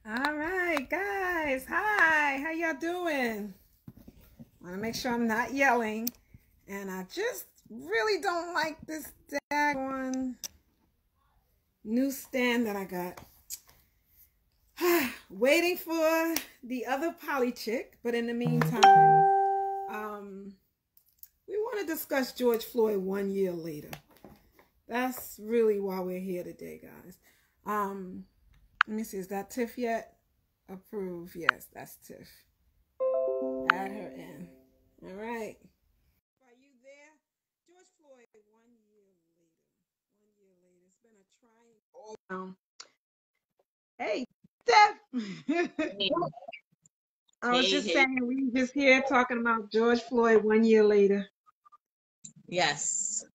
All right, guys. Hi, how y'all doing? Want to make sure I'm not yelling. And I just really don't like this daggone new stand that I got. Waiting for the other poly chick, but in the meantime, we want to discuss George Floyd 1 year later. That's really why we're here today, guys. Let me see, is that Tiff yet? Approve. Yes, that's Tiff. Add her in. All right. Are you there? George Floyd, 1 year later. 1 year later. It's been a trying all around. Hey, Tiff. Hey, I was just hey. saying, we were just here talking about George Floyd 1 year later. Yes.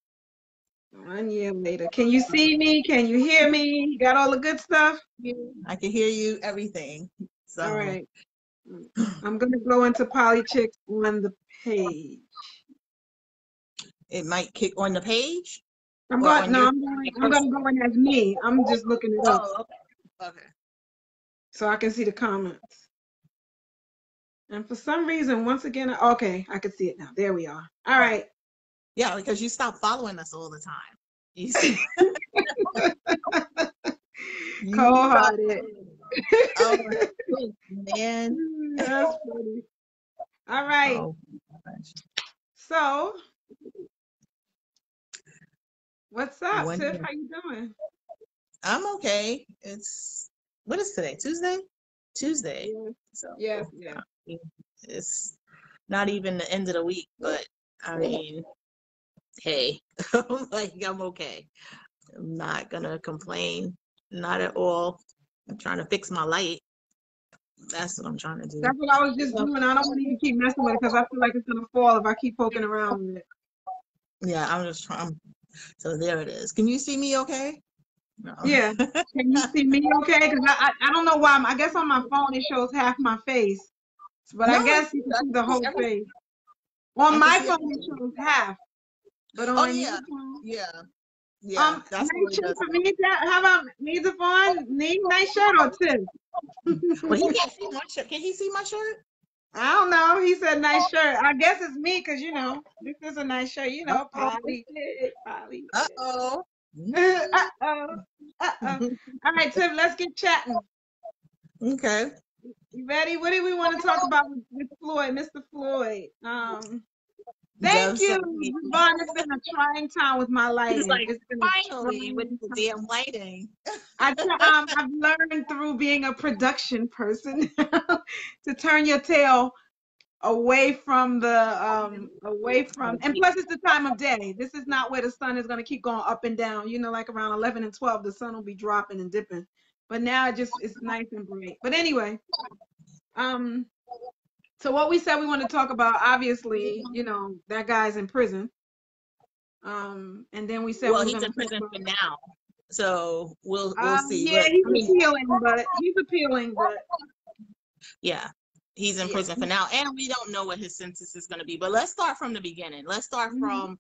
1 year later. Can you see me? Can you hear me? You got all the good stuff? I can hear you, everything. So, All right. I'm going to go into Polychicks on the page. it might kick on the page? I'm Or going, on no, your I'm going to go in as me. I'm just looking it up Oh, okay. so I can see the comments. And for some reason, once again, okay, I can see it now. There we are. All right. Yeah, because you stopped following us all the time. You see, Cold-hearted. Oh, man. That's funny. All right. Oh, gosh. So, what's up, One Tiff? year. How you doing? I'm okay. What is today? Tuesday? Tuesday. Yes, So, yes, yes. it's not even the end of the week, but I mean, hey, like I'm okay. I'm not gonna complain, not at all. I'm trying to fix my light. That's what I'm trying to do. That's what I was just doing. I don't want to even keep messing with it because I feel like it's gonna fall if I keep poking around with it. Yeah, I'm just trying. So there it is. Can you see me okay? No. Yeah. Can you see me okay? Because I don't know why. I guess on my phone it shows half my face, but I No, guess you can see the whole everything. face. On I can my see phone it everything. shows half, but Oh on your yeah, phone. yeah. That's what Nice it shirt does. for me. How about me, Devon? Nice shirt or Tim? Well, he can't see my shirt. Can he see my shirt? I don't know. He said nice shirt. I guess it's me because this is a nice shirt. Uh-oh. Polly, Polly. Uh-oh. Uh-oh. Uh-oh. All right, Tim, let's get chatting. Okay. You ready? What do we want to talk about with Floyd, Mr. Floyd? Thank Just you, so Devon. It's been a trying time with my he's lighting. like, It's been a finally, with trying the time. damn lighting. I've learned through being a production person to turn your tail away from and plus it's the time of day. This is not where the sun is going to keep going up and down. Like around 11 and 12 the sun will be dropping and dipping, but now it's nice and bright. But anyway, so what we said we want to talk about, obviously, that guy's in prison, and then we said we Well, were he's going in to talk prison about for now, so we'll see. yeah, But I mean, he's appealing, but yeah, he's in yeah. prison for now, and we don't know what his sentence is going to be. But let's start from the beginning. Let's start from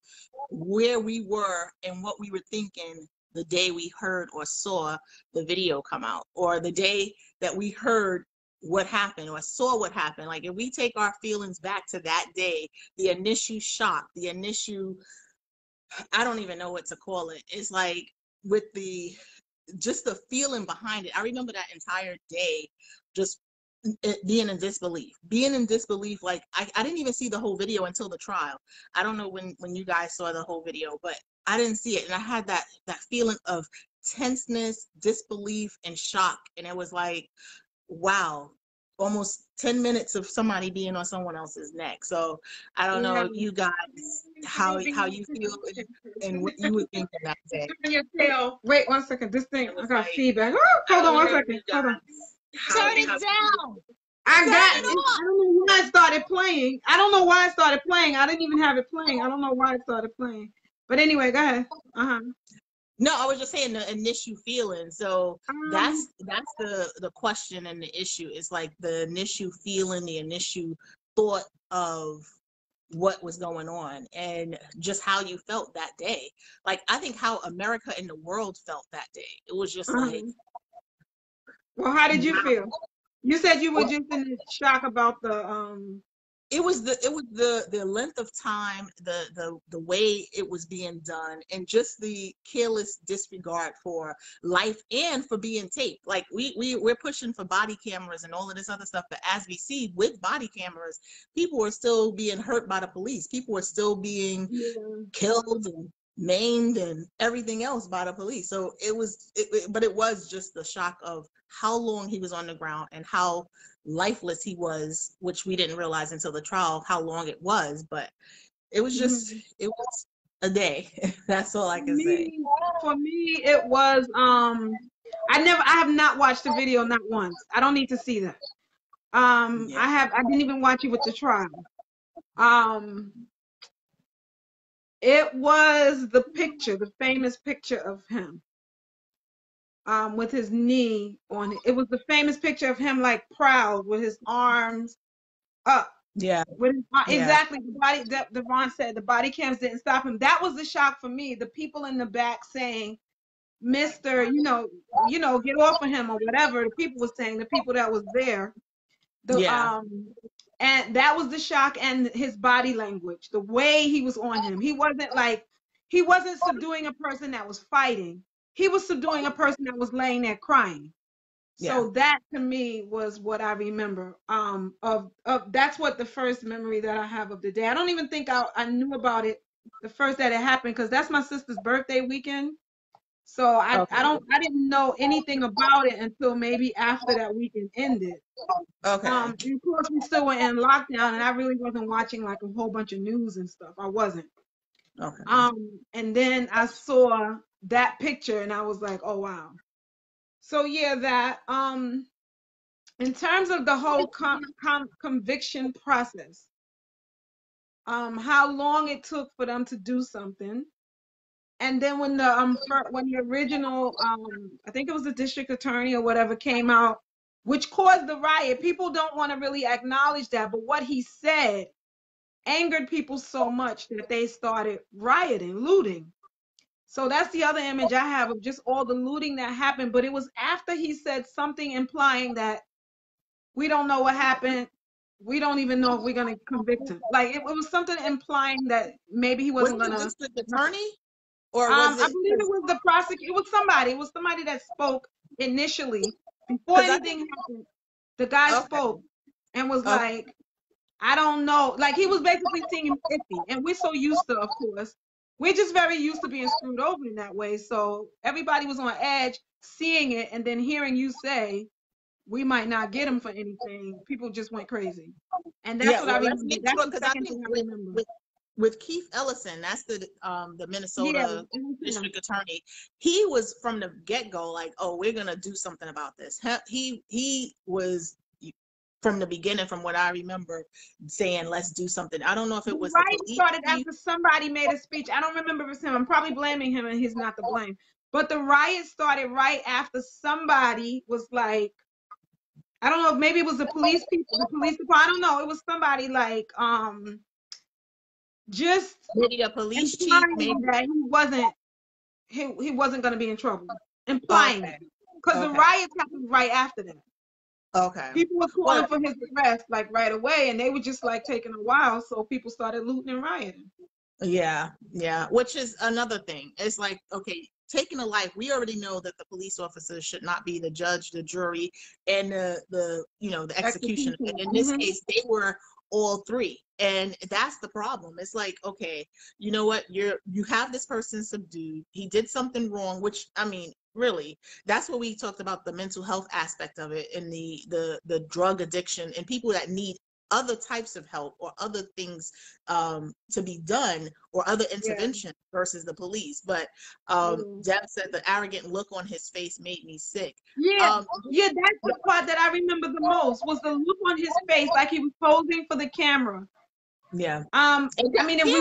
where we were and what we were thinking the day we heard or saw the video come out, or the day that we heard what happened or saw what happened. Like, if we take our feelings back to that day, the initial shock, the initial, I don't even know what to call it. It's like, with just the feeling behind it. I remember that entire day just being in disbelief. Like, I didn't even see the whole video until the trial. I don't know when you guys saw the whole video, but I didn't see it. And I had that feeling of tenseness, disbelief, and shock. And it was like, wow, almost 10 minutes of somebody being on someone else's neck. So I don't know, you guys, how you feel and what you would think of that day. Turn your tail. Wait 1 second. This thing, I got feedback. Oh, hold on 1 second. Hold on. Turn it down. I Turn got it it. off. I don't know why it started playing. I don't know why it started playing. I didn't even have it playing. I don't know why it started playing. But anyway, go ahead. No, I was just saying the initial feeling. So that's the question and the issue. It's like the initial feeling, the initial thought of what was going on, and just how you felt that day. Like, I think how America and the world felt that day. It was just like, Well, how did you feel? You said you were just in shock about the. It was the length of time, the way it was being done, and just the careless disregard for life and for being taped. Like we're pushing for body cameras and all of this other stuff, but as we see with body cameras, people are still being hurt by the police. People are still being killed and maimed and everything else by the police. So but it was just the shock of how long he was on the ground and how lifeless he was, which we didn't realize until the trial how long it was. But it was just it was a day. That's all I can say. For me, it was I have not watched the video, not once. I don't need to see that. I didn't even watch it with the trial. It was the picture, the famous picture of him with his knee on it. It was the famous picture of him like proud with his arms up. Yeah. Exactly. The body, Devon said the body cams didn't stop him. That was the shock for me. The people in the back saying, Mr., get off of him or whatever. The people were saying, the people that was there. And that was the shock, and his body language, the way he was on him. He wasn't subduing a person that was fighting. He was subduing a person that was laying there crying. So that to me was what I remember. Of that's what the first memory that I have of the day. I don't even think I knew about it the first that it happened, because that's my sister's birthday weekend. So I didn't know anything about it until maybe after that weekend ended. Okay. And of course we still were in lockdown, and I really wasn't watching like a whole bunch of news and stuff. I wasn't. Okay. And then I saw that picture and I was like, oh wow. So yeah, that in terms of the whole conviction process, how long it took for them to do something. And then when the original I think it was the district attorney or whatever came out, which caused the riot, people don't want to really acknowledge that, but what he said angered people so much that they started rioting, looting. So that's the other image I have of just all the looting that happened. But it was after he said something implying that we don't know what happened. We don't even know if we're going to convict him. Like it was something implying that maybe he wasn't going to. Was it the district attorney? Or was it? I believe it was the prosecutor. It was somebody. It was somebody that spoke initially before anything happened. The guy spoke and was like, I don't know. Like he was basically seeing iffy. And we're so used to, of course, we're just very used to being screwed over in that way. So everybody was on edge seeing it and then hearing you say, we might not get him for anything. People just went crazy. And that's what I remember. That's the second thing I remember. With Keith Ellison, that's the Minnesota district attorney. He was from the get-go like, oh, we're gonna do something about this. He was from the beginning, from what I remember, saying let's do something. I don't know if it was right. Started after somebody made a speech. I don't remember if it's him. I'm probably blaming him, and he's not to blame. But the riot started right after somebody was like, I don't know if maybe it was the police people, the police department. I don't know. It was somebody like just maybe a police chief, maybe that he wasn't going to be in trouble, implying it, because the riots happened right after that. Okay. People were calling for his arrest like right away, and they were just like taking a while, so people started looting and rioting. Yeah, which is another thing. It's like, okay, taking a life, we already know that the police officers should not be the judge, the jury, and the executioner. And in this case, they were all three. And that's the problem. It's like, okay, you know what? You have this person subdued. He did something wrong, which, I mean, really, that's what we talked about, the mental health aspect of it, and the drug addiction, and people that need other types of help or other things to be done, or other intervention versus the police. But Deb said the arrogant look on his face made me sick. That's the part that I remember the most, was the look on his face, like he was posing for the camera. I mean, if we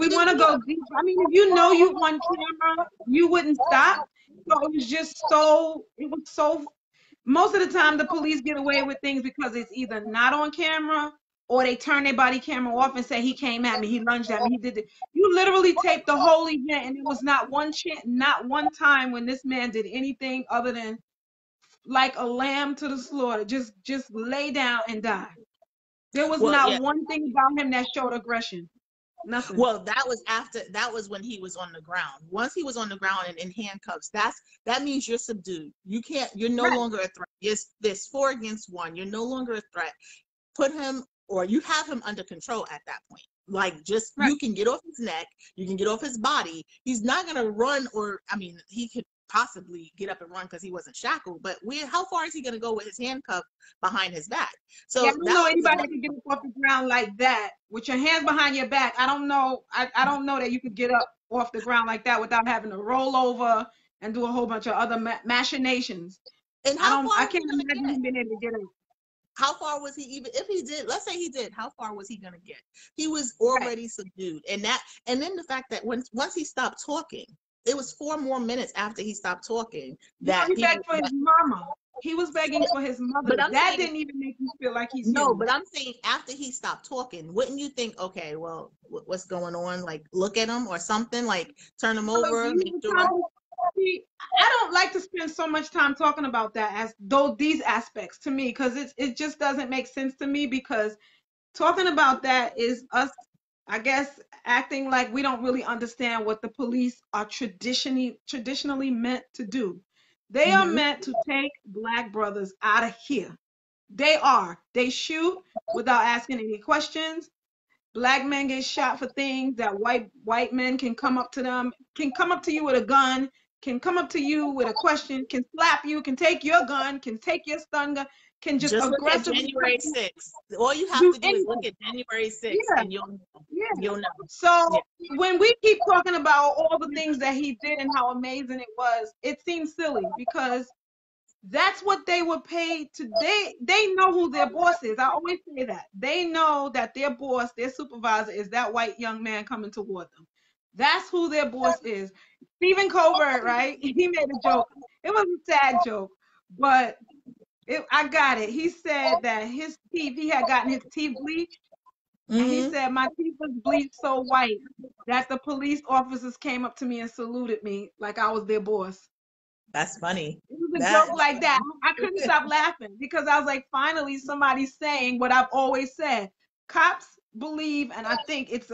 want to go deep, I mean, if you know you on camera, you wouldn't stop. So it was so most of the time the police get away with things because it's either not on camera, or they turn their body camera off and say, he came at me, he lunged at me, he did it. You literally taped the whole event, and it was not one time when this man did anything other than like a lamb to the slaughter, just lay down and die. There was Well, yeah. not one thing about him that showed aggression. Nothing. Well, that was when he was on the ground. Once he was on the ground and in handcuffs, that means you're subdued. You're no Right. longer a threat. There's 4 against 1. You're no longer a threat. Put him, or you have him under control at that point. Like, just, Right. you can get off his neck, you can get off his body. He's not gonna run, or I mean, he could possibly get up and run because he wasn't shackled, but how far is he gonna go with his handcuff behind his back? So Yeah, I don't that know was anybody that could get up off the ground like that with your hands behind your back. I don't know. I don't know that you could get up off the ground like that without having to roll over and do a whole bunch of other machinations. and how far I was he can't gonna imagine get? him being able to get up. How far was he, even if he did, let's say he did, how far was he gonna get? He was Right. already subdued. And then the fact that once he stopped talking, it was 4 more minutes after he stopped talking You know, that he people. begged for his mama. He was begging for his mother. But I'm That saying, didn't even make you feel like he's no, human. but I'm saying after he stopped talking, wouldn't you think, okay, well, what's going on? Like, look at him or something, like turn him over, make sure. See, I don't like to spend so much time talking about that as though these aspects to me, because it just doesn't make sense to me, because talking about that is us, I guess, acting like we don't really understand what the police are traditionally meant to do. They are Hmm. meant to take Black brothers out of here. They are. They shoot without asking any questions. Black men get shot for things that white men can come up to them, can come up to you with a gun, can come up to you with a question, can slap you, can take your gun, can take your stun gun, can just Just look at aggressively January 6th. All you have do to do is look anything. at January 6th, Yeah, and yeah. you'll know. So Yeah. when we keep talking about all the things that he did and how amazing it was, it seems silly because that's what they were paid to. They know who their boss is. I always say that. They know that their boss, their supervisor, is that white young man coming toward them. That's who their boss is. Stephen Colbert, right? He made a joke. It was a sad joke, but I got it. He said that his teeth, he had gotten his teeth bleached, and he Hmm. said my teeth was bleached so white that the police officers came up to me and saluted me like I was their boss. That's funny. It was a That. joke like that. I couldn't stop laughing because I was like, finally, somebody's saying what I've always said. Cops believe, and I think it's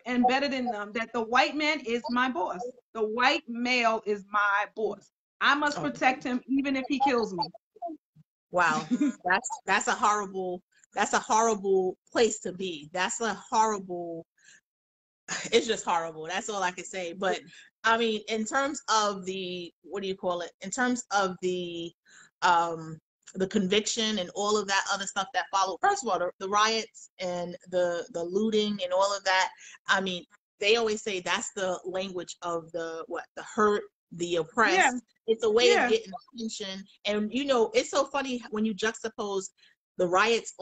embedded in them, that the white man is my boss. The white male is my boss. I must Oh, protect him even if he kills me. wow. That's a horrible place to be. That's a horrible, it's just horrible. That's all I can say. But I mean, in terms of the, what do you call it? In terms of um the conviction and all of that other stuff that followed. First of all, the riots and the looting and all of that. I mean, they always say that's the language of the hurt, the Yeah, oppressed. It's a way of yeah. getting attention. And it's so funny when you juxtapose the riots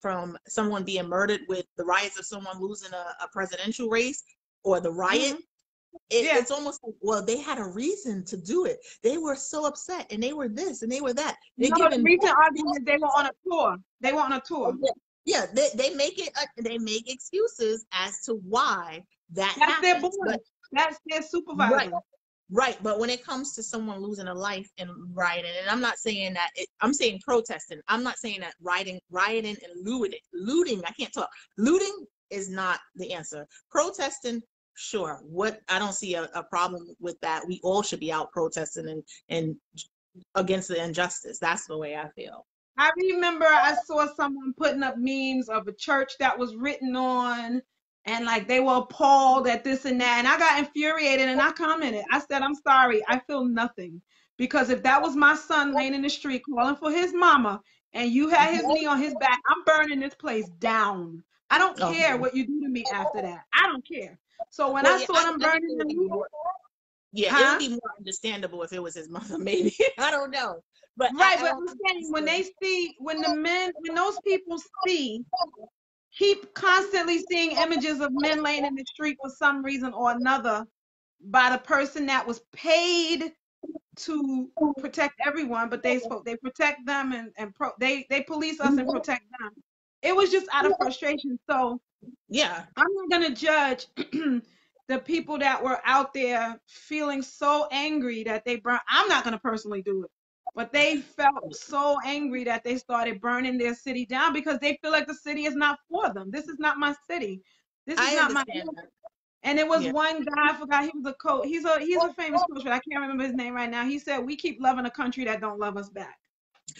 from someone being murdered with the riots of someone losing a presidential race, or the riot. Hmm. Yeah. It's almost like, well, they had a reason to do it. They were so upset, and they were this, and they were that. They're You know, the giving. recent argument is they were on a tour. They were on a tour. Yeah, they make it. They make excuses as to why that That's their boss. happens. But That's their right, supervisor. right. But when it comes to someone losing a life and rioting, and I'm not saying that. I'm saying protesting. I'm not saying that rioting and looting. I can't talk. Looting is not the answer. Protesting, sure. What, I don't see a problem with that. We all should be out protesting and against the injustice. That's the way I feel. I remember I saw someone putting up memes of a church that was written on, and like they were appalled at this and that. And I got infuriated and I commented. I said, I'm sorry, I feel nothing. Because if that was my son laying in the street calling for his mama and you had his knee on his back, I'm burning this place down. I don't Oh, care what you do to me after that. I don't care. So when well, I yeah, saw them I think burning it the would be new, more. Yeah, it would huh? be more understandable if it was his mother, maybe. I don't know, but Right, I but don't I'm think saying it's when the. they see, when those people see, keep constantly seeing images of men laying in the street for some reason or another by the person that was paid to protect everyone, but they protect them they police us and protect them. It was just out of frustration. So Yeah. I'm not gonna judge the people that were out there feeling so angry that they burn. I'm not gonna personally do it, but they felt so angry that they started burning their city down because they feel like the city is not for them. This is not my city. This is I not my. understand that. And it was Yeah. one guy, I forgot, he was a coach. He's a famous coach, but I can't remember his name right now. He said, "We keep loving a country that don't love us back."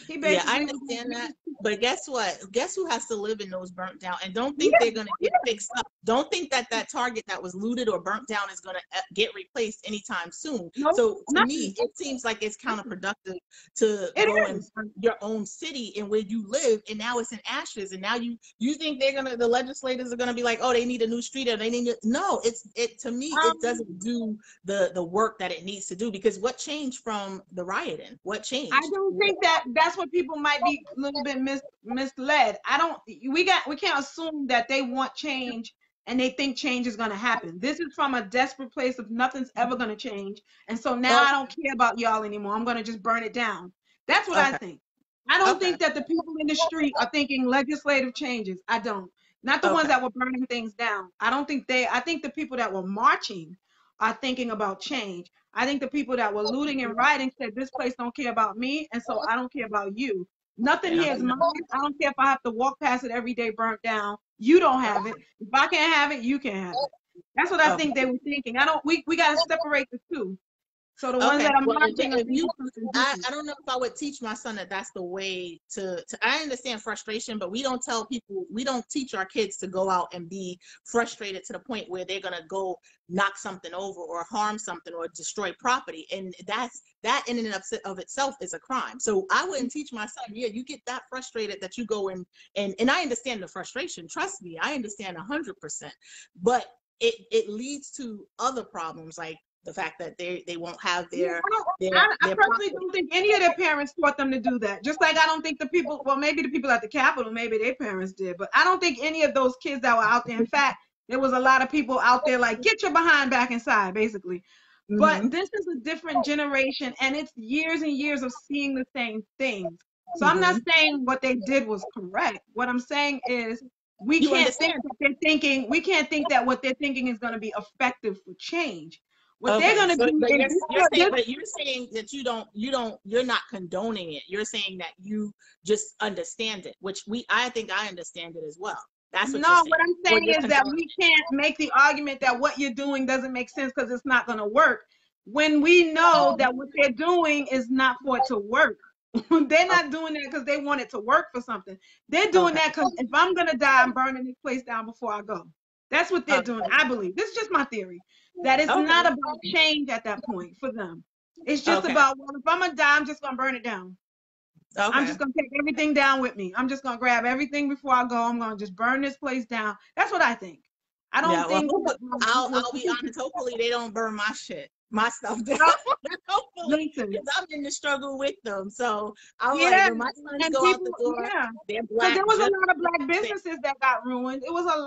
He Yeah, I basically was understand like, that. But guess what? Guess who has to live in those burnt down? And don't think yeah, they're going to get fixed up. Don't think that that target that was looted or burnt down is going to get replaced anytime soon. no, So to me, nothing. it seems like it's counterproductive to It go and is. burn your own city and where you live, and now it's in ashes. And now you think the legislators are gonna be like, oh, they need a new street or they need no. It to me it Um, doesn't do the work that it needs to do, because what changed from the rioting? What I changed? don't think that that's what people might be a little bit misled. I don't. We can't assume that they want change and they think change is going to happen. This is from a desperate place of nothing's ever going to change, and so now Oh, I don't care about y'all anymore. I'm going to just burn it down. That's what I okay. think. I don't Okay. think that the people in the street are thinking legislative changes. I don't. Not the ones Okay. that were burning things down. I don't think they. I think the people that were marching are thinking about change. I think the people that were looting and rioting said, this place don't care about me, and so I don't care about you. Nothing And here is mine. I don't care if I have to walk past it every day burnt down. You don't have it. If I can't have it, you can't have it. That's what I okay. think they were thinking. I don't we got to separate the two. So the ones Okay. that are Well, marching are if you, thinking something different. I don't know if I would teach my son that that's the way to. I understand frustration, but we don't tell people, we don't teach our kids to go out and be frustrated to the point where they're gonna go knock something over or harm something or destroy property, and that in and of itself is a crime. So I wouldn't teach my son, yeah, you get that frustrated that you go and I understand the frustration. Trust me, I understand 100%, but it leads to other problems, like the fact that they won't have Yeah, I their personally property. don't think any of their parents taught them to do that. Just like I don't think the people, well, maybe the people at the Capitol, maybe their parents did, but I don't think any of those kids that were out there. In fact, there was a lot of people out there like, get your behind back inside, basically. But Mm-hmm. this is a different generation, and it's years and years of seeing the same things. So I'm not Mm-hmm. saying what they did was correct. What I'm saying is we You can't think understand? that they're thinking, we can't think that what they're thinking is going to be effective for change. What they're Okay, going to so do but is you're saying that you're not condoning it. You're saying that you just understand it, which I think I understand it as well. That's what you're no, what saying. I'm Or saying you're is that condoning we can't make the argument that what you're doing doesn't make sense because it's not going to work when we know that what they're doing is not for it to work. They're it. not doing that because they want it to work for something. They're doing Okay. that because if I'm going to die, I'm burning this place down before I go. That's what they're Okay. doing. I believe. This is just my theory that it's Okay. not about change at that point for them. It's just Okay. about, well, if I'm going to die, I'm just going to burn it down. I'm Okay. just gonna take everything down with me. I'm just gonna grab everything before I go. I'm gonna just burn this place down. That's what I think. I Yeah. don't Well, think I'll be honest. Hopefully, they don't burn my stuff down. well, Hopefully, listen, because I'm in the struggle with them. So I'm like, yeah, when my sons and go out people, the door, yeah, they're because black. there was a Just lot of black businesses that got ruined. It was a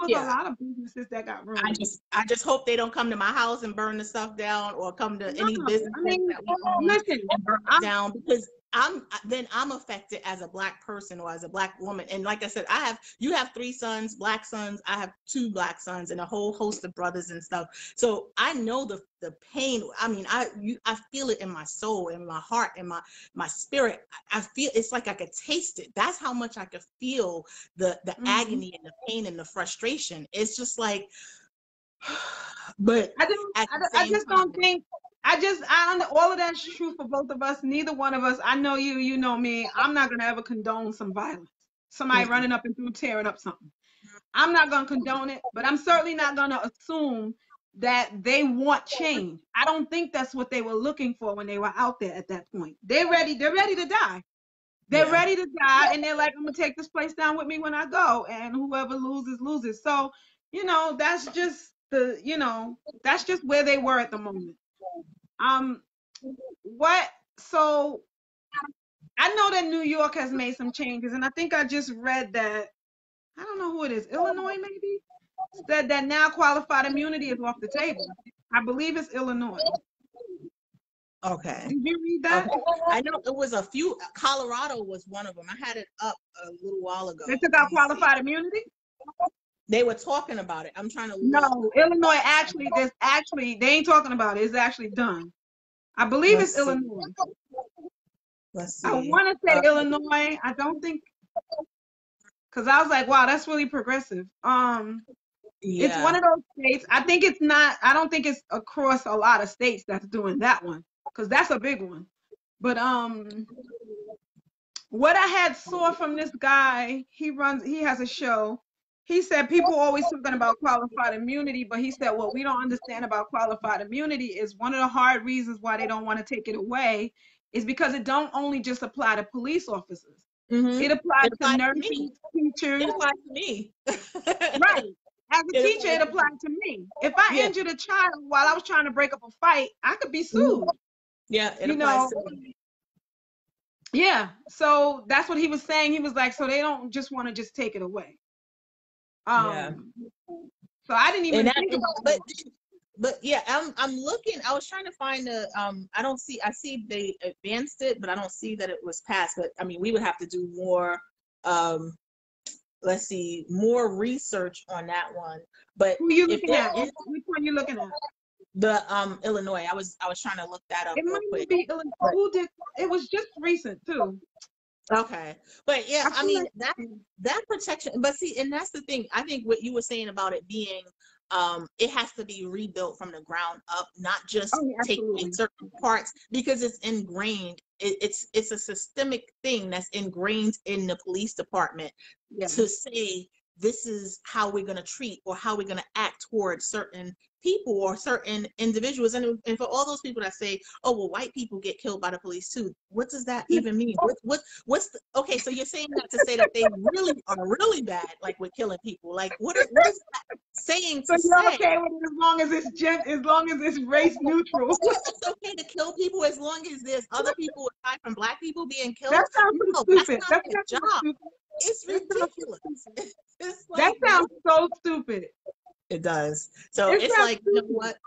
yeah. lot of businesses that got ruined. I just hope they don't come to my house and burn the stuff down, or come to No, any businesses I mean, that we own listen, and burn it I'm, down, because I'm affected as a black person or as a black woman. And like I said, you have 3 sons, black sons, I have 2 black sons and a whole host of brothers and stuff. So I know the pain. I mean, I feel it in my soul, in my heart, in my spirit. I feel it's like I could taste it. That's how much I could feel the mhm. agony and the pain and the frustration. It's just like, but I don't, at the I same just don't time, think. All of that's true for both of us. Neither one of us. I know you. You know me. I'm not gonna ever condone some violence. Somebody mm-mm. running up and through tearing up something. I'm not gonna condone it, but I'm certainly not gonna assume that they want change. I don't think that's what they were looking for when they were out there at that point. They're ready. They're ready to die. They're Yeah. ready to die, and they're like, I'm gonna take this place down with me when I go, and whoever loses, loses. So, that's just that's just where they were at the moment. Um, what? So I know that New York has made some changes, and I think I just read that I don't know who it is, Illinois maybe, said that now qualified immunity is off the table. I believe it's Illinois. Okay. Did you read Okay. that? I know it was a few. Colorado was one of them. I had it up a little while ago. They took Let out me see. qualified immunity? They were talking about it. I'm trying to look. No, Illinois they ain't talking about it. It's actually done. I believe Let's it's see. Illinois. Let's I see. want to say Illinois. I don't think, because I was like, wow, that's really progressive. It's one Yeah. of those states. I think it's not. I don't think it's across a lot of states that's doing that one, because that's a big one. But what I had saw from this guy, he has a show. He said people always talking about qualified immunity, but he said what we don't understand about qualified immunity is one of the hard reasons why they don't want to take it away is because it don't only just apply to police officers. Mm-hmm. It applies It to applies to nurses, me. It teachers. applies to me. Right. As a It teacher, applies it to me. applied to me. If I Yeah. injured a child while I was trying to break up a fight, I could be Mhm. sued. Yeah, it You applies know, to me. yeah. So that's what he was saying. He was like, so they don't just want to just take it away. Yeah. Um, so I didn't And even that, think about but yeah, I'm looking. I was trying to find the I don't see. I see they advanced it, but I don't see that it was passed. But I mean, we would have to do more. Um, let's see, more research on that one. But who you if looking there at. is Which one you looking at? the Illinois, I was trying to look that up It real might quick. not be Illinois. Who did? It was just recent too. Okay. But yeah, I I feel mean like, that protection, but see, and that's the thing. I think what you were saying about it being it has to be rebuilt from the ground up, not just oh, yeah, taking absolutely. certain parts because it's ingrained. It's a systemic thing that's ingrained in the police department Yeah. to say this is how we're going to treat or how we're going to act towards certain people or certain individuals. And for all those people that say, oh, well, white people get killed by the police too. What does that even mean? What's the, okay, so you're saying that to say that they really are really bad, like with killing people. Like what is that saying So to you're say? okay with it as long as it's race neutral. Yeah, it's okay to kill people as long as there's other people aside from black people being That killed. sounds so No, that's stupid. not That their sounds job. stupid. It's That sounds so ridiculous. stupid. It's That like sounds what? so stupid. It does. So It it's sounds like, you know stupid. what?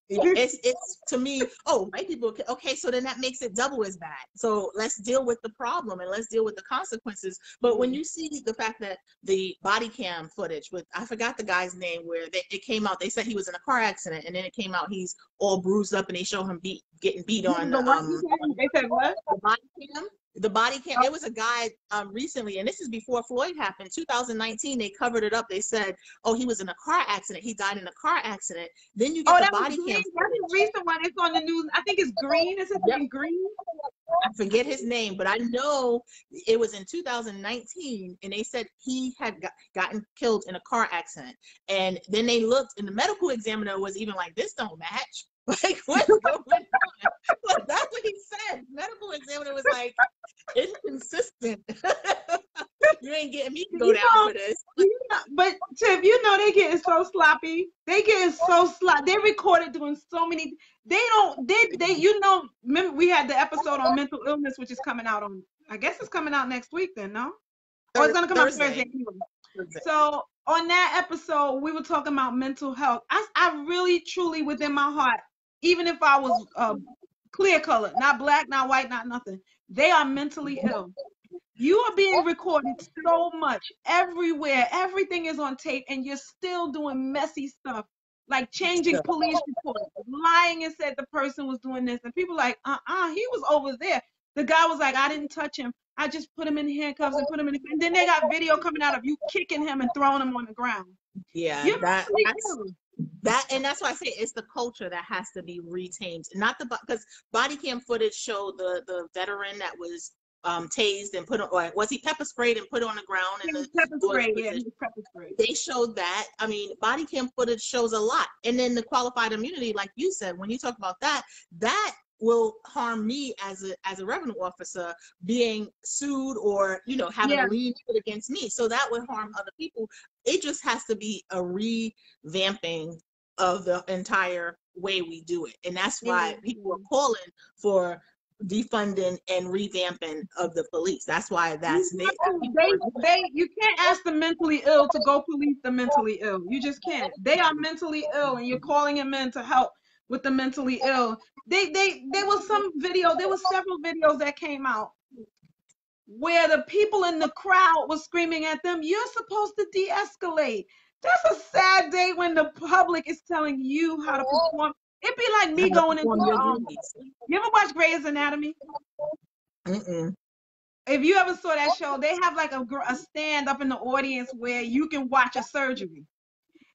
Yeah, it's to me, oh, white people, okay, so then that makes it double as bad. So let's deal with the problem and let's deal with the consequences. But when you see the fact that the body cam footage with, I forgot the guy's name, where it came out, they said he was in a car accident, and then it came out he's all bruised up, and they show him getting beat on The what you said? They said what? the body cam. The body cam. There was a guy recently, and this is before Floyd happened, 2019. They covered it up. They said, "Oh, he was in a car accident. He died in a car accident." Then you Oh, get the that was body Green. cam That's footage. the recent one. It's on the news. I think it's Green. Is his Yep, name Green? I forget his name, but I know it was in 2019, and they said he had gotten killed in a car accident. And then they looked, and the medical examiner was even like, "This don't match." Like, what's going on? Like, that's what he said. Medical examiner was like, inconsistent. You ain't getting me to go down for this. But Tiff, they getting so sloppy. They getting so sloppy. They recorded doing so many. They don't. They. Remember we had the episode on mental illness, which is coming out on. I guess it's coming out next week. Then no, or it's gonna come out Thursday anyway. So on that episode, we were talking about mental health. I really, truly, within my heart, even if I was clear color, not black, not white, not nothing, they are mentally ill. You are being recorded so much everywhere. Everything is on tape, and you're still doing messy stuff like changing police reports, lying and said the person was doing this. And people like, he was over there. The guy was like, I didn't touch him. I just put him in handcuffs and put him in. And then they got video coming out of you kicking him and throwing him on the ground. Yeah, You're mentally ill. and that's why I say it's the culture that has to be retamed, not because body cam footage showed the veteran that was tased and put on, or was he pepper sprayed and put on the ground in the Pepper toilet spray, position. pepper spray. They showed that. I mean, body cam footage shows a lot. And then the qualified immunity, like you said, when you talk about that will harm me as a revenue officer being sued or having a lien put against me. So that would harm other people. It just has to be a revamping of the entire way we do it. And that's why people are calling for defunding and revamping of the police. That's why you can't ask the mentally ill to go police the mentally ill. You just can't. They are mentally ill, and you're calling them in to help with the mentally ill. There was several videos that came out where the people in the crowd was screaming at them, "You're supposed to de-escalate." That's a sad day when the public is telling you how to perform. It'd be like me going into you ever watch Grey's Anatomy? Mm-mm. If you ever saw that show, they have like a stand up in the audience where you can watch a surgery.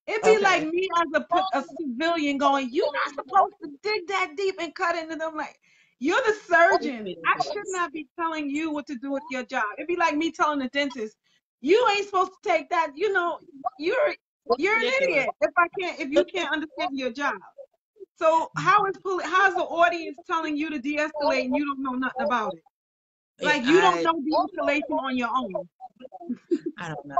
It'd be like Okay. me as a civilian going, you're not supposed to dig that deep and cut into them. Like, you're the surgeon. I should not be telling you what to do with your job. It'd be like me telling the dentist, you ain't supposed to take that. You know, you're It's you're an ridiculous. idiot if you can't understand your job. So how's the audience telling you to de-escalate and you don't know nothing about it? Yeah, Like you don't know de-escalation on your own. I don't know.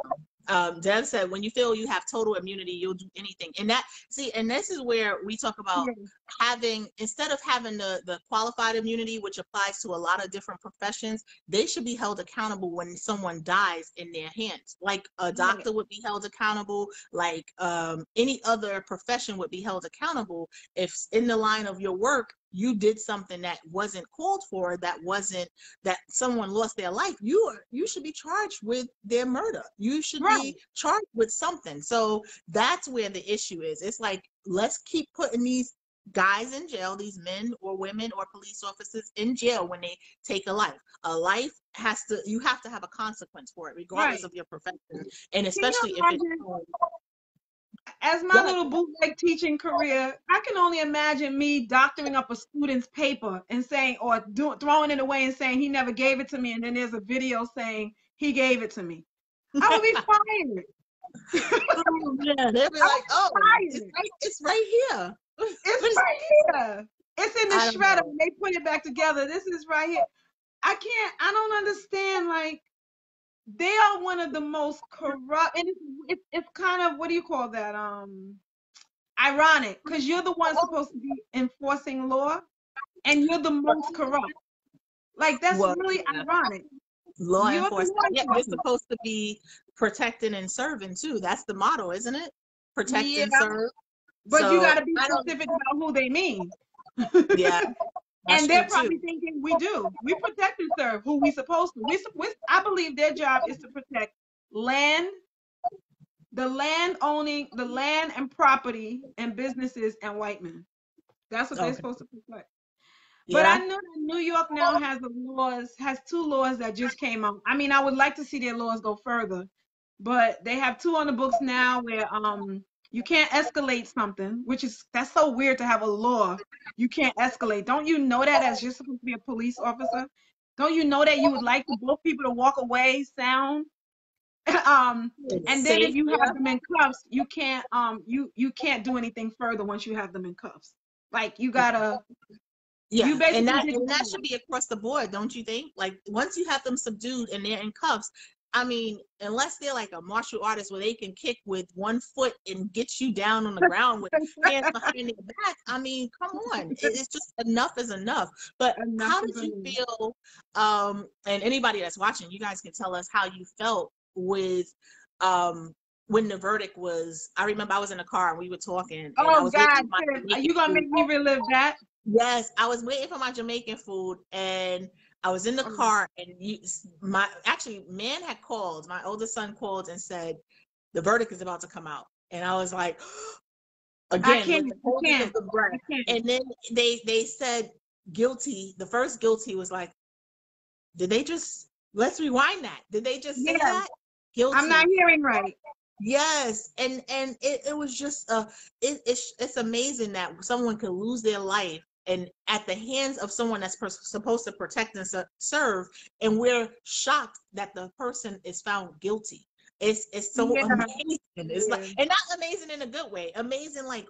Dev said, when you feel you have total immunity, you'll do anything. And and this is where we talk about Yeah. having, instead of having the qualified immunity, which applies to a lot of different professions, they should be held accountable when someone dies in their hands. Like a Right. doctor would be held accountable, like any other profession would be held accountable if in the line of your work, you did something that wasn't called for, that someone lost their life, you should be charged with their murder. You should Right. be charged with something. So that's where the issue is. It's like, let's keep putting these guys in jail, these men or women or police officers in jail when they take a life. A life you have to have a consequence for it, regardless Right. of your profession. And Can you especially if it's imagine? As my good. little bootleg teaching career, I can only imagine me doctoring up a student's paper and saying, or throwing it away and saying he never gave it to me, and then there's a video saying he gave it to me. I would be fired. Oh, yeah, they'll be I like, would oh, be fired. it's right here. It's right here. It's in the I don't shredder. know. They put it back together. This is right here. I don't understand. Like, they are one of the most corrupt, and it's kind of, what do you call that? Ironic, because you're the one supposed to be enforcing law, and you're the most corrupt. Like, that's Well, really yeah. ironic. Law You're the enforcement. law Yeah, you're enforcement. supposed to be protecting and serving too. That's the motto, isn't it? Protect Yeah, and serve. but you got So to be I don't. specific about who they mean. Yeah, that's And true they're too. probably thinking we do. We protect and serve who we supposed to. I believe their job is to protect land, the land and property and businesses and white men. That's what they're Okay. supposed to protect. But I Yeah. know that New York now has two laws that just came out. I mean, I would like to see their laws go further, but they have two on the books now where you can't escalate something, that's so weird to have a law. You can't escalate. Don't you know that as you're supposed to be a police officer? Don't you know that you would like for both people to walk away sound? um It's and then if safe. you Yeah. have them in cuffs, you can't do anything further once you have them in cuffs. Like, you Yeah, and basically that did and your that job. should be across the board, don't you think? Like once you have them subdued and they're in cuffs, I mean, unless they're like a martial artist where they can kick with one foot and get you down on the ground with hands behind their back, I mean, come on. It's just enough is enough. But Enough how is did you enough. feel, and anybody that's watching, you guys can tell us how you felt with when the verdict was. I remember I was in the car and we were talking and I Oh was waiting God, for my Tiff, are Jamaican you gonna food. make me relive that? Yes, I was waiting for my Jamaican food and I was in the Oh, car and man had called, my oldest son called and said, the verdict is about to come out. And I was like, I again, can't, with the I holding of can't, the breath. I can't. And then they said guilty. The first guilty was like, did they just, let's rewind that. Did they just say Yeah, that? I'm not Guilty. hearing right. Yes, and it was just it's amazing that someone could lose their life and at the hands of someone that's supposed to protect and serve, and we're shocked that the person is found guilty. It's so Yeah, amazing. It's like, yeah, and not amazing in a good way. Amazing, like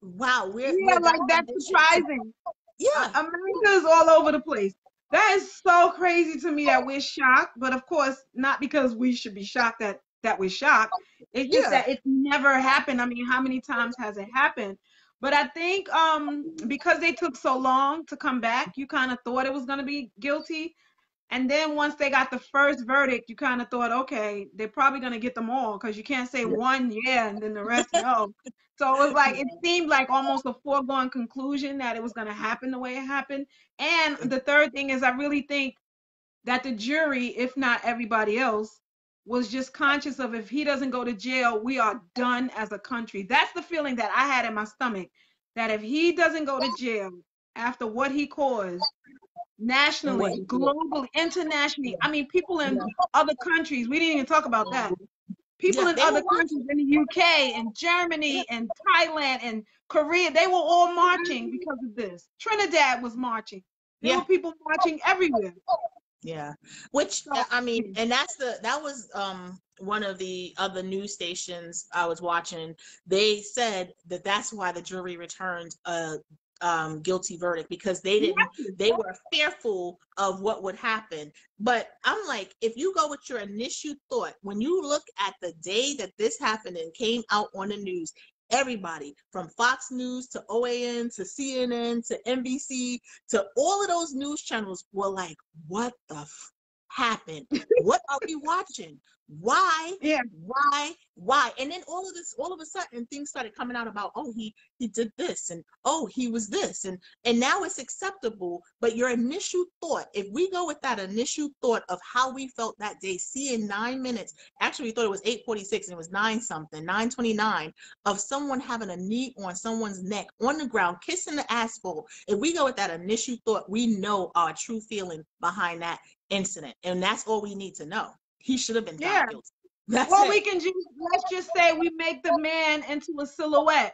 wow, yeah. we're Like, that that's conditioned to, surprising. yeah, America is all over the place. That is so crazy to me that we're shocked, but of course, not because we should be shocked that we're shocked. It's just yeah, that it's never happened. I mean, how many times has it happened? But I think because they took so long to come back, you kind of thought it was going to be guilty. And then once they got the first verdict, you kind of thought, okay, they're probably going to get them all because you can't say one yeah and then the rest no. So it was like, it seemed like almost a foregone conclusion that it was going to happen the way it happened. And the third thing is, I really think that the jury, if not everybody else, was just conscious of, if he doesn't go to jail, we are done as a country. That's the feeling that I had in my stomach, that if he doesn't go to jail after what he caused, And what nationally, he did. globally, internationally. Yeah. I mean, people in Yeah. other countries. We didn't even talk about that. People Yeah, in they were other watching. countries, in the UK and Germany and Thailand and Korea, they were all marching because of this. Trinidad was marching. There Yeah. were people marching everywhere. Yeah, which So, I mean, and that was one of the other news stations I was watching. They said that that's why the jury returned a guilty verdict, because they were fearful of what would happen. But I'm like, if you go with your initial thought, when you look at the day that this happened and came out on the news, everybody from Fox News to OAN to CNN to NBC to all of those news channels were like, what the happened? What are we watching? Why? yeah, Why? And then all of a sudden, things started coming out about, oh, he did this, and oh, he was this, and now it's acceptable. But your initial thought, if we go with that initial thought of how we felt that day, seeing 9 minutes, actually we thought it was 8:46 and it was 9 something, 9:29, of someone having a knee on someone's neck on the ground, kissing the asphalt. If we go with that initial thought, we know our true feeling behind that incident, and that's all we need to know. He should have been yeah. found guilty. That's Or it. we can just, let's just say we make the man into a silhouette.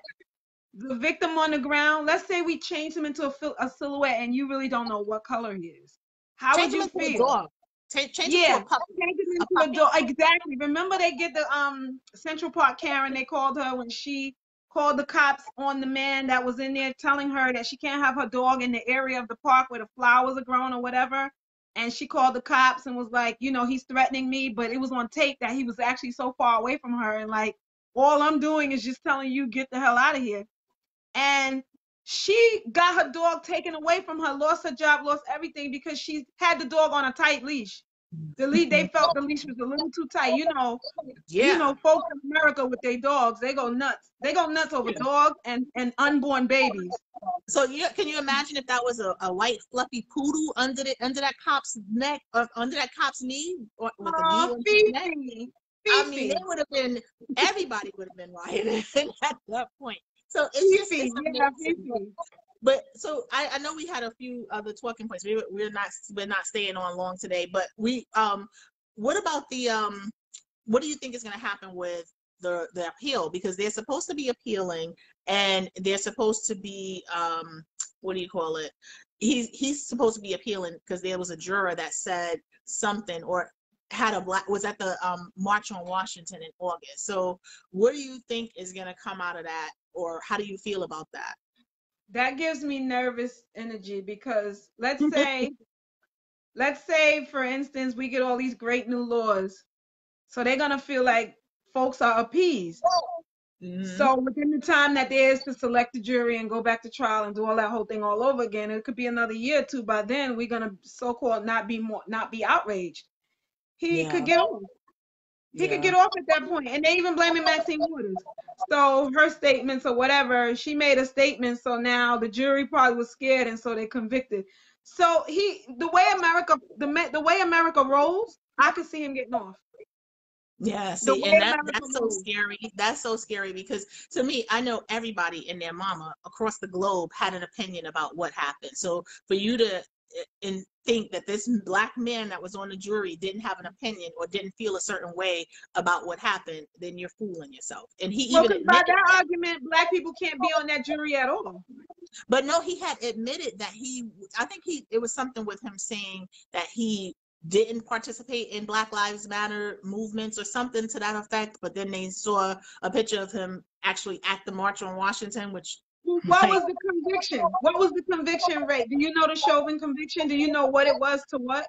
The victim on the ground, let's say we change him into a silhouette and you really don't know what color he is. How would Change him you into a feel? dog. Change him to Yeah, a puppy. change him A into a puppy. dog. Exactly. Remember they get the Central Park Karen, they called her when she called the cops on the man that was in there telling her that she can't have her dog in the area of the park where the flowers are growing or whatever. And she called the cops and was like, you know, he's threatening me, but it was on tape that he was actually so far away from her and like, all I'm doing is just telling you get the hell out of here. And she got her dog taken away from her, lost her job, lost everything because she had the dog on a tight leash. The lead, they felt the leash was a little too tight. Yeah. Folks in America with their dogs, they go nuts. They go nuts over dogs and unborn babies. So can you imagine if that was a white fluffy poodle under that cop's neck, or under that cop's knee, or with a knee Oh, on his neck? Fifi, I mean, Fifi, everybody would have been rioting at that point. So Fifi, it's yeah, amazing. Fifi. But so I know we had a few other talking points. We're not staying on long today, but what about what do you think is going to happen with the appeal? Because they're supposed to be appealing, and they're supposed to be what do you call it? He's supposed to be appealing because there was a juror that said something, or was at the March on Washington in August. So what do you think is going to come out of that, or how do you feel about that? That gives me nervous energy because let's say for instance we get all these great new laws. So they're gonna feel like folks are appeased. Mm-hmm. So within the time that there is to select a jury and go back to trial and do all that whole thing all over again, it could be another year or two. By then, we're gonna so-called not be outraged. He could Yeah. get off. He could Yeah. get off at that point, and they even blaming Maxine Waters. So her statements or whatever, she made a statement. So now the jury probably was scared, and so they convicted. So the way America rolls, I could see him getting off. Yeah, The see, way and America that's so rolls. scary. That's so scary because to me, I know everybody and their mama across the globe had an opinion about what happened. So for you to and think that this black man that was on the jury didn't have an opinion or didn't feel a certain way about what happened, then you're fooling yourself. And he Well, even because by admitted that that. argument, black people can't be on that jury at all. But no, he had admitted that I think it was something with him saying that he didn't participate in Black Lives Matter movements or something to that effect. But then they saw a picture of him actually at the March on Washington, which, What like, was the conviction? What was the conviction rate? Do you know the Chauvin conviction? Do you know what it was to what?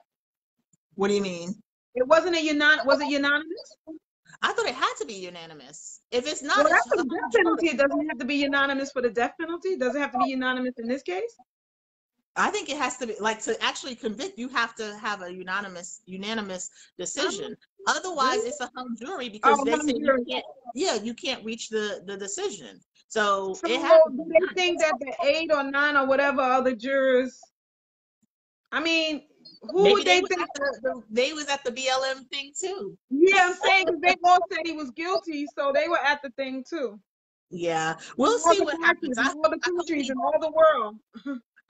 what do you mean? It wasn't was it unanimous? I thought it had to be unanimous. If it's not, Well, it's that's a for the hung death jury. penalty. It doesn't have to be unanimous for the death penalty. Does it have to be unanimous in this case? I think it has to be, like, to actually convict, you have to have a unanimous decision. Otherwise, Really? it's a hung jury Oh, because they say hung jury. you can't reach the decision. So So it has to do be they unanimous. think that the 8 or 9 or whatever other jurors? I mean, who Maybe would they think? they was at the BLM thing too. Yeah, I'm saying because they all said he was guilty, so they were at the thing too. Yeah, In we'll all see the what happens. countries, in all the I hope countries, he in all the world.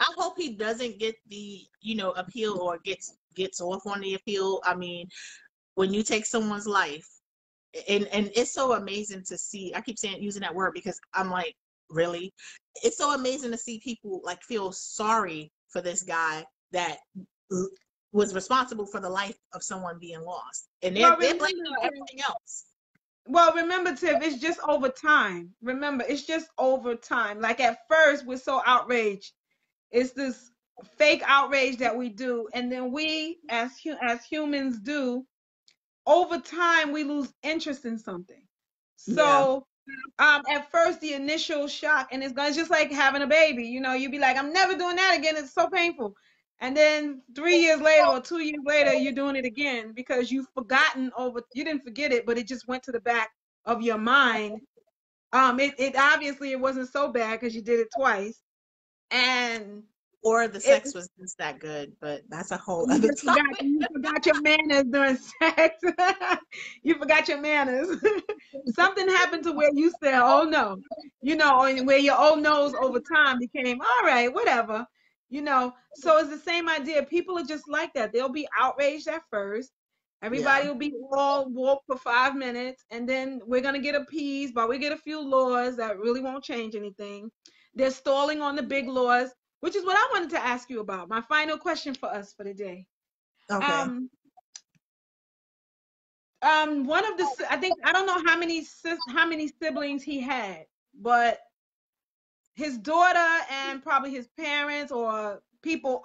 I hope he doesn't get the, appeal or gets off on the appeal. I mean, when you take someone's life, and it's so amazing to see. I keep saying using that word because I'm like, really? It's so amazing to see people like feel sorry for this guy that was responsible for the life of someone being lost, and they're blaming everything else. Well, remember, Tiff, it's just over time. Remember, it's just over time. Like at first, we're so outraged. It's this fake outrage that we do, and then we, as humans, do. Over time, we lose interest in something. So, at first, the initial shock, and it's just like having a baby. You'd be like, "I'm never doing that again. It's so painful." And then 3 years later or 2 years later, you're doing it again because you've forgotten you didn't forget it, but it just went to the back of your mind. It obviously it wasn't so bad because you did it twice. Or the sex was just that good, but that's a whole other topic. You forgot your manners during sex. You forgot your manners. Something happened to where you said, "Oh no," and where your "oh no's" over time became "all right, whatever." So it's the same idea. People are just like that. They'll be outraged at first. Everybody will be all woke for 5 minutes, and then we're gonna get appeased, but we get a few laws that really won't change anything. They're stalling on the big laws, which is what I wanted to ask you about. My final question for us for the day. Okay. One of the, I think, I don't know how many siblings he had, but his daughter and probably his parents or people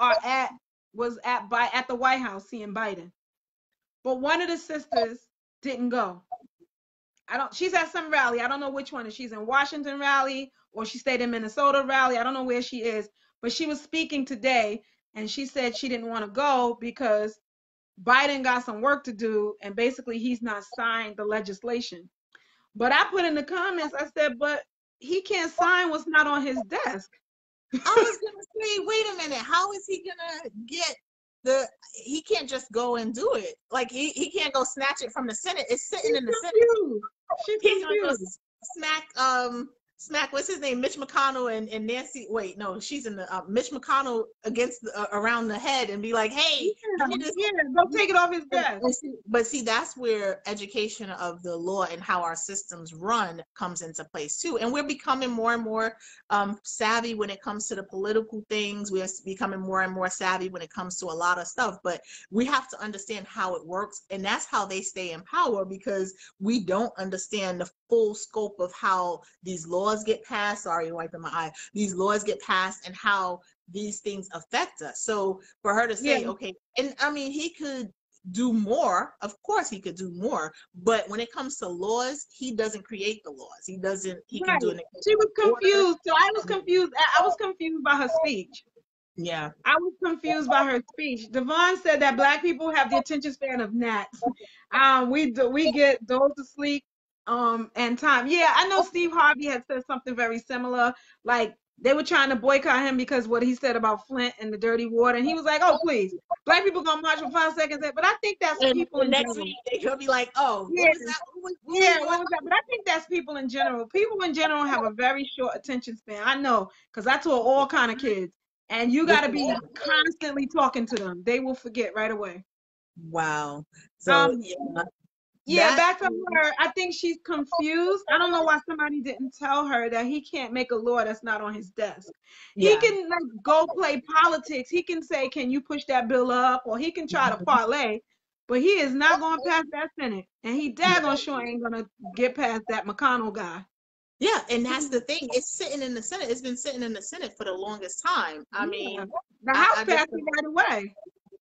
was at the White House seeing Biden. But one of the sisters didn't go. She's at some rally. I don't know which one. If she's in Washington rally or she stayed in Minnesota rally. I don't know where she is, but she was speaking today and she said she didn't want to go because Biden got some work to do and basically he's not signed the legislation. But I put in the comments, I said, but he can't sign what's not on his desk. I was going to say, wait a minute, how is he going to get he can't just go and do it. Like he can't go snatch it from the Senate. It's sitting in the Senate. She's confused. Smack, what's his name? Mitch McConnell and Nancy. Wait, no, she's in the Mitch McConnell against around the head and be like, hey, don't take it off his desk. But see, that's where education of the law and how our systems run comes into place too. And we're becoming more and more savvy when it comes to the political things. We're becoming more and more savvy when it comes to a lot of stuff. But we have to understand how it works, and that's how they stay in power, because we don't understand the full scope of how these laws get passed. Sorry, wiping my eye. These laws get passed and how these things affect us. So for her to say, okay, and I mean, he could do more. Of course he could do more. But when it comes to laws, he doesn't create the laws. He can do it. She was confused. So I was confused. I was confused by her speech. Yeah. I was confused by her speech. Devon said that Black people have the attention span of gnats. We get dozed to sleep and time. Yeah, I know Steve Harvey had said something very similar. Like they were trying to boycott him because what he said about Flint and the dirty water, and he was like, "Oh, please, Black people gonna march for 5 seconds." But I think that's people in next general. week they'll be like, "Oh, yeah, what was that?" But I think that's people in general. People in general have a very short attention span. I know, because I taught all kind of kids, and you got to be constantly talking to them. They will forget right away. Wow. So back to her. I think she's confused. I don't know why somebody didn't tell her that he can't make a law that's not on his desk. He can go play politics. He can say, "Can you push that bill up?" Or he can try to parlay, but he is not going past that Senate, and he daggone sure ain't gonna get past that McConnell guy. Yeah, and that's the thing. It's sitting in the Senate. It's been sitting in the Senate for the longest time. I mean, the House passed it right away.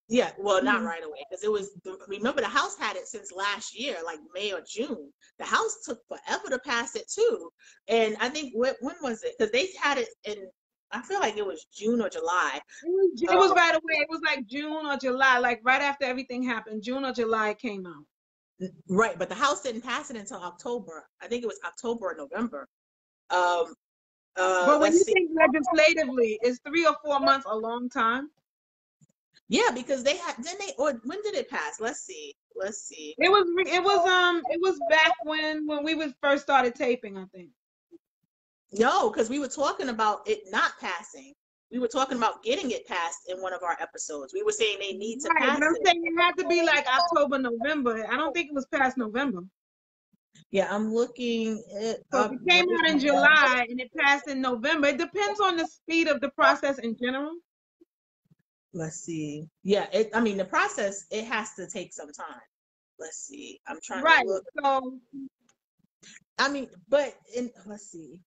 Yeah, well, not right away, because it was, remember, the House had it since last year, like May or June. The House took forever to pass it too. And I think, when was it? Because they had it in, I feel like it was June or July. It was right away. It was like June or July, like right after everything happened. June or July came out. Right, but the House didn't pass it until October. I think it was October or November. But when you think legislatively, is 3 or 4 months a long time? Yeah, because when did it pass? Let's see. It was back when we first started taping, I think. No, because we were talking about it not passing. we were talking about getting it passed in one of our episodes. We were saying they need to Right, pass but I'm it. saying it had to be like October, November. I don't think it was past November. Yeah, I'm looking it So if up it came right out in now. July and it passed in November, it depends on the speed of the process in general. Let's see. Yeah, I mean, the process, it has to take some time. Let's see. I'm trying to Right. look. So I mean, but let's see.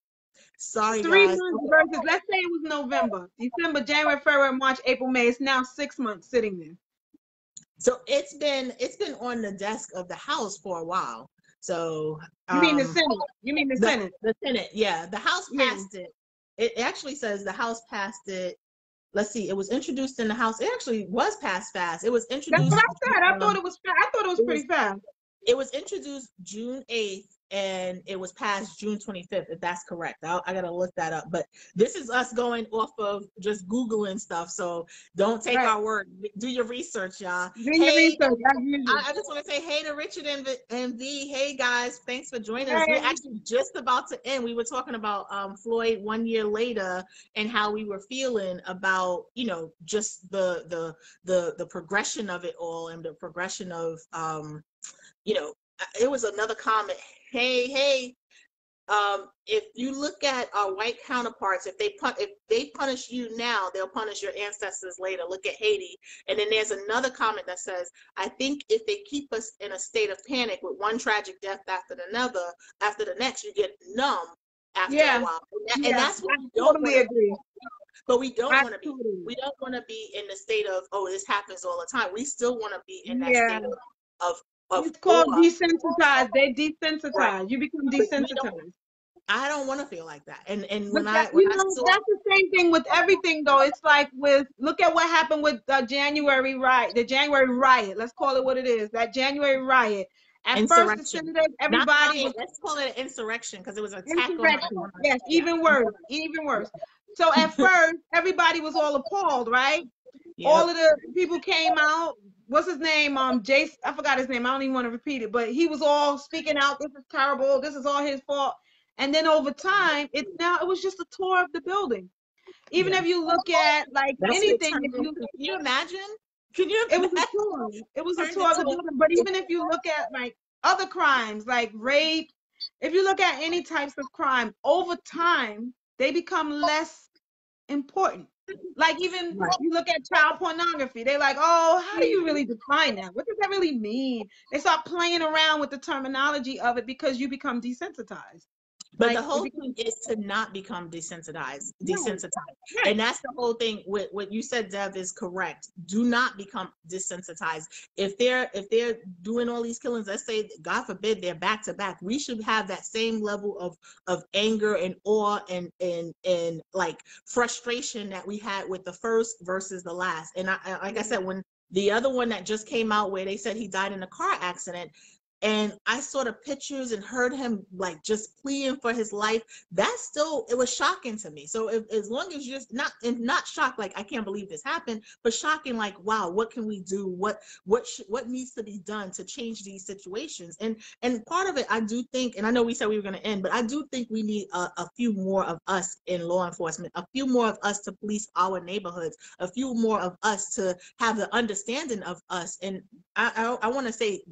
Sorry, 3 guys. months versus, let's say it was November, December, January, February, March, April, May. It's now 6 months sitting there. So it's been on the desk of the House for a while. So You mean the Senate? You mean the Senate? the Senate, yeah. The House Yeah. passed it. It actually says the House passed it. Let's see, it was introduced in the House. It actually was passed fast. It was That's introduced. what I said. I thought it was. I thought it was pretty fast. It was introduced June 8th and it was passed June 25th, if that's correct. I got to look that up. But this is us going off of just Googling stuff. So don't take our word. Do your research, y'all. Do your research. I just want to say hey to Richard and V. Hey, guys. Thanks for joining us. We're actually just about to end. We were talking about Floyd 1 year later and how we were feeling about, you know, just the progression of it all and the progression of, you know, it was another comment. Hey, if you look at our white counterparts, if they punish you now, they'll punish your ancestors later. Look at Haiti. And then there's another comment that says, I think if they keep us in a state of panic with one tragic death after the next, you get numb after a while. And that's what we don't totally agree. But we don't want to be. We don't want to be in the state of, oh, this happens all the time. We still want to be in that state of it's called awe. desensitized. They desensitize. Right. You become desensitized. I don't want to feel like that. And when that's the same thing with everything, though. It's like look at what happened with the January riot. Let's call it what it is. That January riot. At first, the senators, everybody let's call it an insurrection because it was an attack on. Yes, even worse. So at first, everybody was all appalled, right? Yep. All of the people came out. What's his name? Jason. I forgot his name. I don't even want to repeat it, but he was all speaking out. This is terrible. This is all his fault. And then over time, it was just a tour of the building. Even if you look at like anything, can you imagine? It was a tour. It was a tour of the building. But even if you look at like other crimes, like rape, if you look at any types of crime, over time they become less important. Like even you look at child pornography, they're like, oh, how do you really define that? What does that really mean? They start playing around with the terminology of it because you become desensitized. But the whole thing is to not become desensitized. Right. And that's the whole thing. What you said, Dev, is correct. Do not become desensitized. If they're doing all these killings, let's say, God forbid, they're back to back, we should have that same level of anger and awe and like frustration that we had with the first versus the last. And like I said, when the other one that just came out where they said he died in a car accident, and I saw the pictures and heard him like just pleading for his life. It was shocking to me. So as long as you're not shocked, like I can't believe this happened, but shocking, like, wow, what can we do? What needs to be done to change these situations? And part of it, I do think, and I know we said we were going to end, but I do think we need a few more of us in law enforcement, a few more of us to police our neighborhoods, a few more of us to have the understanding of us. And I want to say,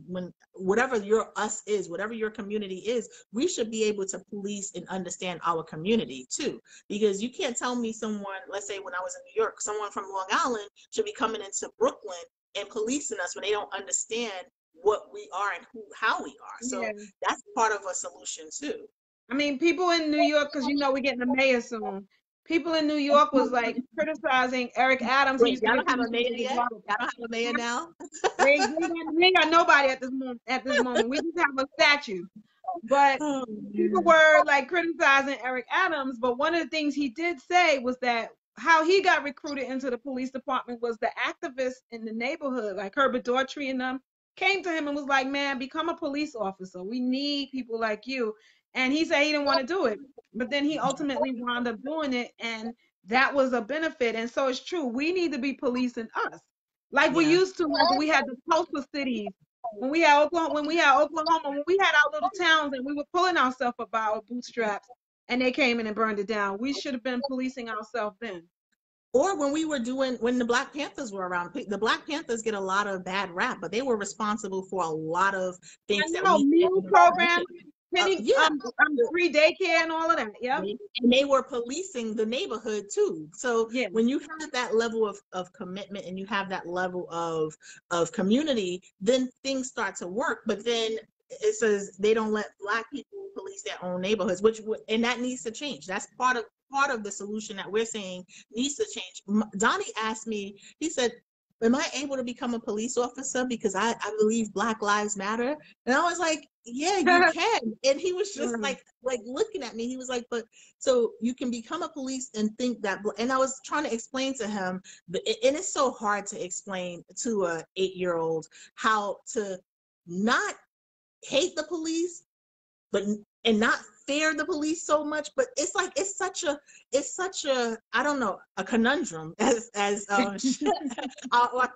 whatever your us is, whatever your community is, we should be able to police and understand our community too. Because you can't tell me someone, let's say when I was in New York, someone from Long Island should be coming into Brooklyn and policing us when they don't understand what we are and how we are. So that's part of a solution too. I mean, people in New York, because we're getting a mayor soon. People in New York was like criticizing Eric Adams. Wait, y'all don't have a mayor yet? Y'all don't have a mayor now? we ain't got nobody at this moment. We just have a statue. But people were like criticizing Eric Adams. But one of the things he did say was that how he got recruited into the police department was the activists in the neighborhood, like Herbert Daughtry and them, came to him and was like, man, become a police officer. We need people like you. And he said he didn't want to do it. But then he ultimately wound up doing it. And that was a benefit. And so it's true. We need to be policing us. Like we used to, like we had the coastal cities, when we had Oklahoma, when we had our little towns and we were pulling ourselves up by our bootstraps and they came in and burned it down. We should have been policing ourselves then. Or when we were doing, when the Black Panthers were around, the Black Panthers get a lot of bad rap, but they were responsible for a lot of I things that know we meal programs, penny yeah, free daycare and all of that. Yep. and they were policing the neighborhood too. So Yeah. when you have that level of commitment and you have that level of community, then things start to work. But then it says they don't let Black people police their own neighborhoods, and that needs to change. That's part of the solution that we're saying needs to change. Donnie asked me, he said, am I able to become a police officer because I believe Black Lives Matter? And I was like, yeah, you can. And he was just like looking at me. He was like, but so you can become a police and think that, and I was trying to explain to him, and it's so hard to explain to a 8-year-old how to not hate the police, but and not fear the police so much. But it's like it's such a I don't know, a conundrum, as Arthur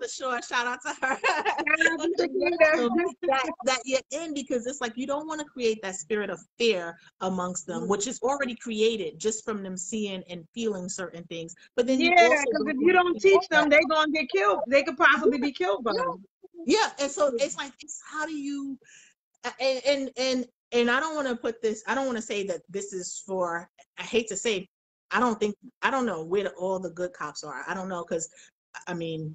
Shore, shout out to her. that you're in, because it's like you don't want to create that spirit of fear amongst them, which is already created just from them seeing and feeling certain things. But then you also, because if you don't teach them, they're gonna get killed. They could possibly be killed by them. Yeah, and so it's like, how do you, and I don't want to put this, I don't want to say that this is for, I hate to say, I don't know where all the good cops are. I don't know, because I mean,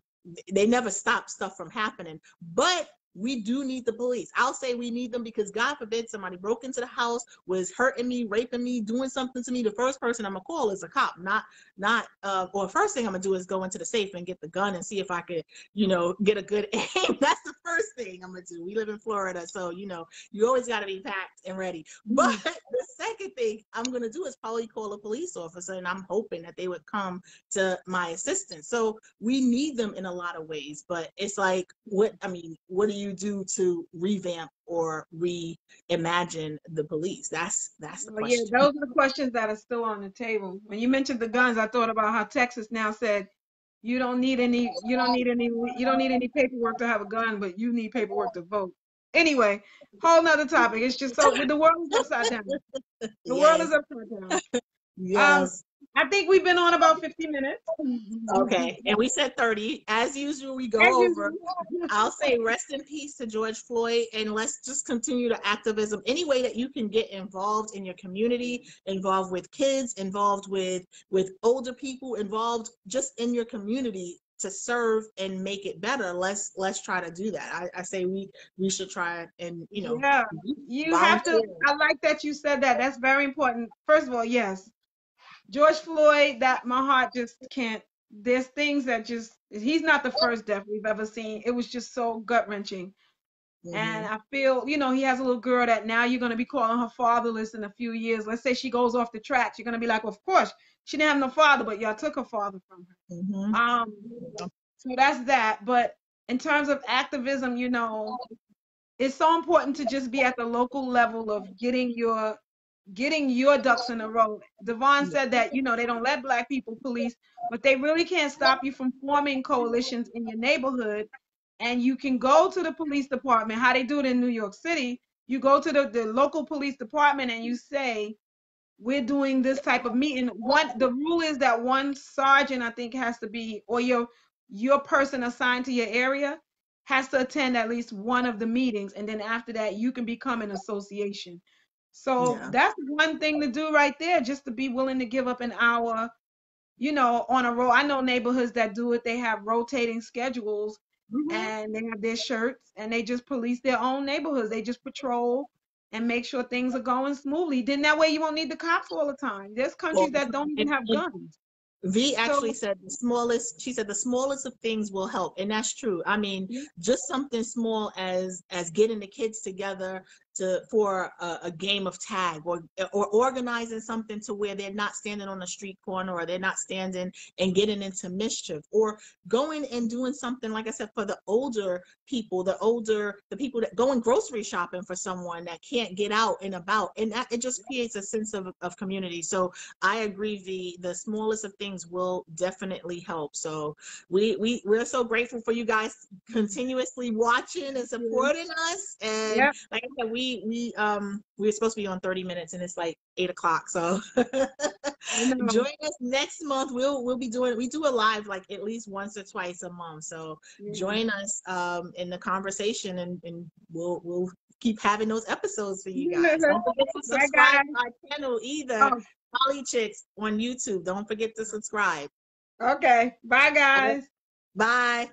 they never stop stuff from happening, but we do need the police. I'll say we need them because God forbid somebody broke into the house, was hurting me, raping me, doing something to me. The first person I'm gonna call is a cop, or first thing I'm gonna do is go into the safe and get the gun and see if I could, get a good aim. That's the first thing I'm gonna do. We live in Florida, so you always gotta be packed and ready. But the second thing I'm gonna do is probably call a police officer, and I'm hoping that they would come to my assistance. So we need them in a lot of ways, but it's like, what do you do to revamp or reimagine the police? That's the question. Yeah, those are the questions that are still on the table. When you mentioned the guns, I thought about how Texas now said you don't need any paperwork to have a gun, but you need paperwork to vote. Anyway, whole nother topic. It's just so the world is upside down. The world is upside down. Yes. I think we've been on about 50 minutes. Okay, and we said 30. As usual, we go over. I'll say rest in peace to George Floyd, and let's just continue the activism. Any way that you can get involved in your community, involved with kids, involved with older people, involved just in your community to serve and make it better. Let's try to do that. I say we should try and Yeah, you have to. I like that you said that. That's very important. First of all, yes, George Floyd, that my heart just can't. There's things that just, he's not the first death we've ever seen. It was just so gut wrenching. And I feel, he has a little girl that now you're going to be calling her fatherless in a few years. Let's say she goes off the tracks. You're going to be like, well, of course, she didn't have no father, but y'all took her father from her. So that's that. But in terms of activism, it's so important to just be at the local level of getting your ducks in a row. Devon said that, they don't let Black people police, but they really can't stop you from forming coalitions in your neighborhood. And you can go to the police department, how they do it in New York City. You go to the local police department and you say, we're doing this type of meeting. The rule is that one sergeant, I think, has to be, or your person assigned to your area has to attend at least one of the meetings. And then after that, you can become an association. So that's one thing to do right there, just to be willing to give up an hour, on a roll. I know neighborhoods that do it. They have rotating schedules and they have their shirts and they just police their own neighborhoods. They just patrol and make sure things are going smoothly. Then that way you won't need the cops all the time. There's countries that don't even have guns. V actually said the smallest of things will help. And that's true. I mean, just something small as getting the kids together for a game of tag, or organizing something to where they're not standing on a street corner, or they're not standing and getting into mischief, or going and doing something, like I said, for the older people, the people that going grocery shopping for someone that can't get out and about. And that, it just creates a sense of community. So I agree, the smallest of things will definitely help. So we're so grateful for you guys continuously watching and supporting us. And like I said, we were supposed to be on 30 minutes and it's like 8 o'clock. So I know. join us next month. We'll be doing, we do a live like at least once or twice a month. So Yeah. join us in the conversation, and we'll keep having those episodes for you guys. Don't forget to Bye, subscribe guys. to our channel either. Oh, Polly Chicks on YouTube. Don't forget to subscribe. okay. Bye, guys. Bye.